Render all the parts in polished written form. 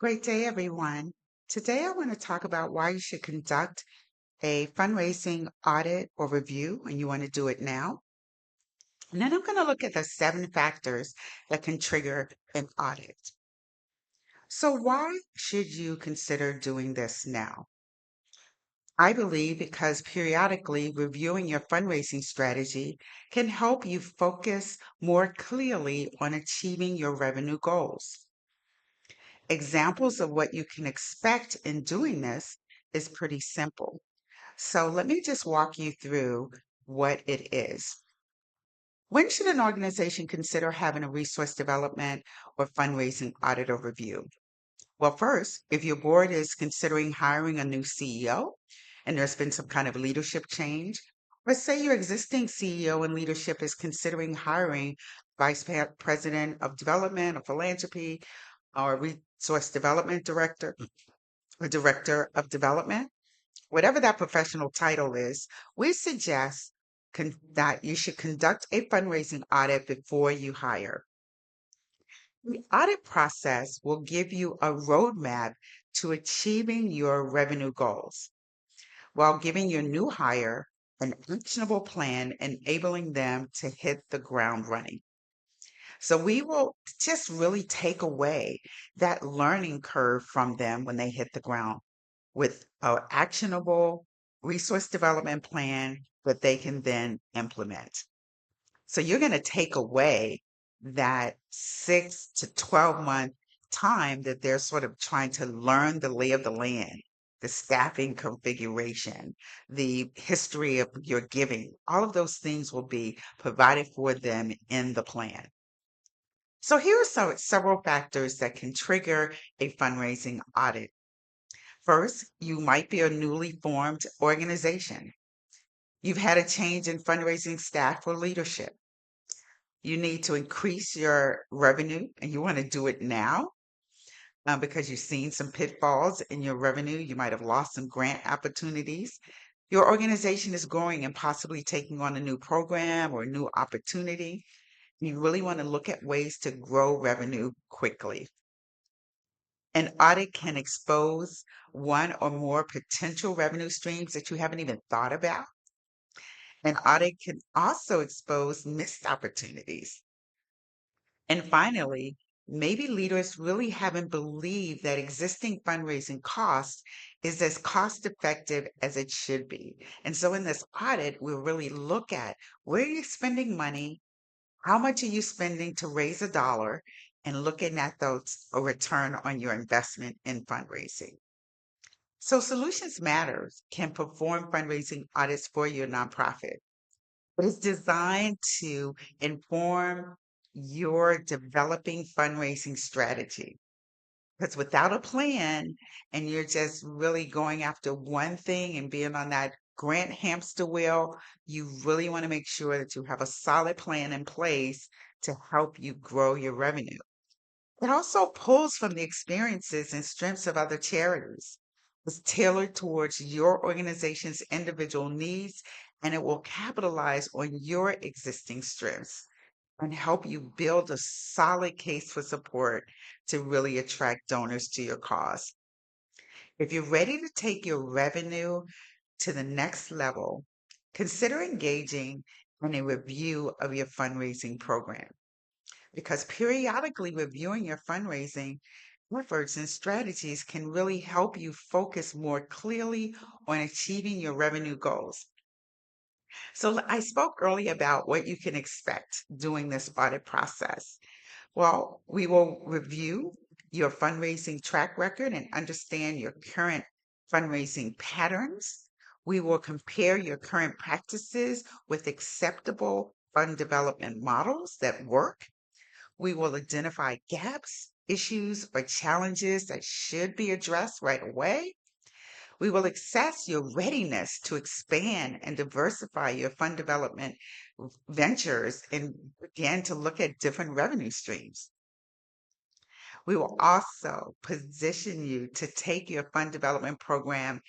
Great day, everyone. Today, I want to talk about why you should conduct a fundraising audit or review, and you want to do it now. And then I'm going to look at the 7 factors that can trigger an audit. So, why should you consider doing this now? I believe because periodically reviewing your fundraising strategy can help you focus more clearly on achieving your revenue goals. Examples of what you can expect in doing this is pretty simple. So let me just walk you through what it is. When should an organization consider having a resource development or fundraising audit or review? Well, first, if your board is considering hiring a new CEO and there's been some kind of leadership change, or say your existing CEO and leadership is considering hiring president of development or philanthropy or resource development director or director of development, whatever that professional title is, we suggest that you should conduct a fundraising audit before you hire. The audit process will give you a roadmap to achieving your revenue goals while giving your new hire an actionable plan, enabling them to hit the ground running. So we will just really take away that learning curve from them when they hit the ground with an actionable resource development plan that they can then implement. So you're going to take away that 6 to 12 month time that they're sort of trying to learn the lay of the land, the staffing configuration, the history of your giving. All of those things will be provided for them in the plan. So here are several factors that can trigger a fundraising audit. First, you might be a newly formed organization. You've had a change in fundraising staff or leadership. You need to increase your revenue and you want to do it now because you've seen some pitfalls in your revenue. You might have lost some grant opportunities. Your organization is growing and possibly taking on a new program or a new opportunity. You really want to look at ways to grow revenue quickly. An audit can expose one or more potential revenue streams that you haven't even thought about. An audit can also expose missed opportunities. And finally, maybe leaders really haven't believed that existing fundraising cost is as cost effective as it should be. And so in this audit, we'll really look at where you're spending money, how much are you spending to raise a dollar, and looking at those a return on your investment in fundraising. So Solutions Matters can perform fundraising audits for your nonprofit. But it's designed to inform your developing fundraising strategy. Because without a plan and you're just really going after one thing and being on that grant hamster wheel, you really want to make sure that you have a solid plan in place to help you grow your revenue. It also pulls from the experiences and strengths of other charities. It's tailored towards your organization's individual needs, and it will capitalize on your existing strengths and help you build a solid case for support to really attract donors to your cause. If you're ready to take your revenue to the next level, consider engaging in a review of your fundraising program because periodically reviewing your fundraising efforts and strategies can really help you focus more clearly on achieving your revenue goals. So I spoke earlier about what you can expect during this audit process. Well, we will review your fundraising track record and understand your current fundraising patterns. We will compare your current practices with acceptable fund development models that work. We will identify gaps, issues, or challenges that should be addressed right away. We will assess your readiness to expand and diversify your fund development ventures and begin to look at different revenue streams. We will also position you to take your fund development program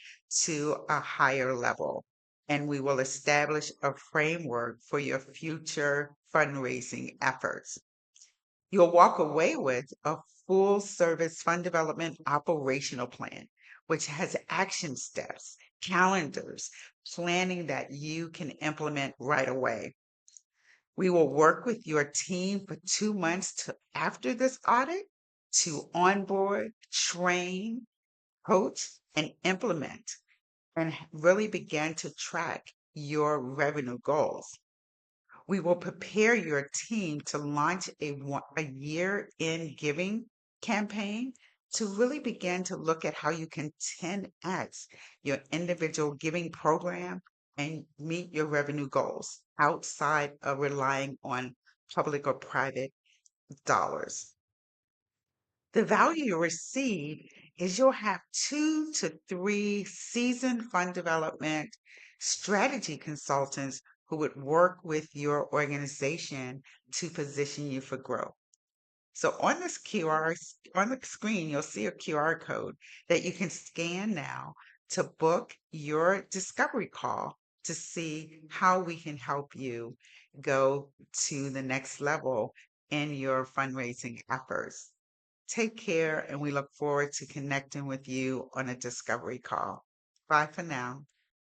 to a higher level. And we will establish a framework for your future fundraising efforts. You'll walk away with a full service fund development operational plan, which has action steps, calendars, planning that you can implement right away. We will work with your team for 2 months after this audit to onboard, train, coach, and implement, and really begin to track your revenue goals. We will prepare your team to launch a year in giving campaign to really begin to look at how you can 10x your individual giving program and meet your revenue goals outside of relying on public or private dollars. The value you receive is you'll have 2 to 3 seasoned fund development strategy consultants who would work with your organization to position you for growth. So on this on the screen, you'll see a QR code that you can scan now to book your discovery call to see how we can help you go to the next level in your fundraising efforts. Take care, and we look forward to connecting with you on a discovery call. Bye for now.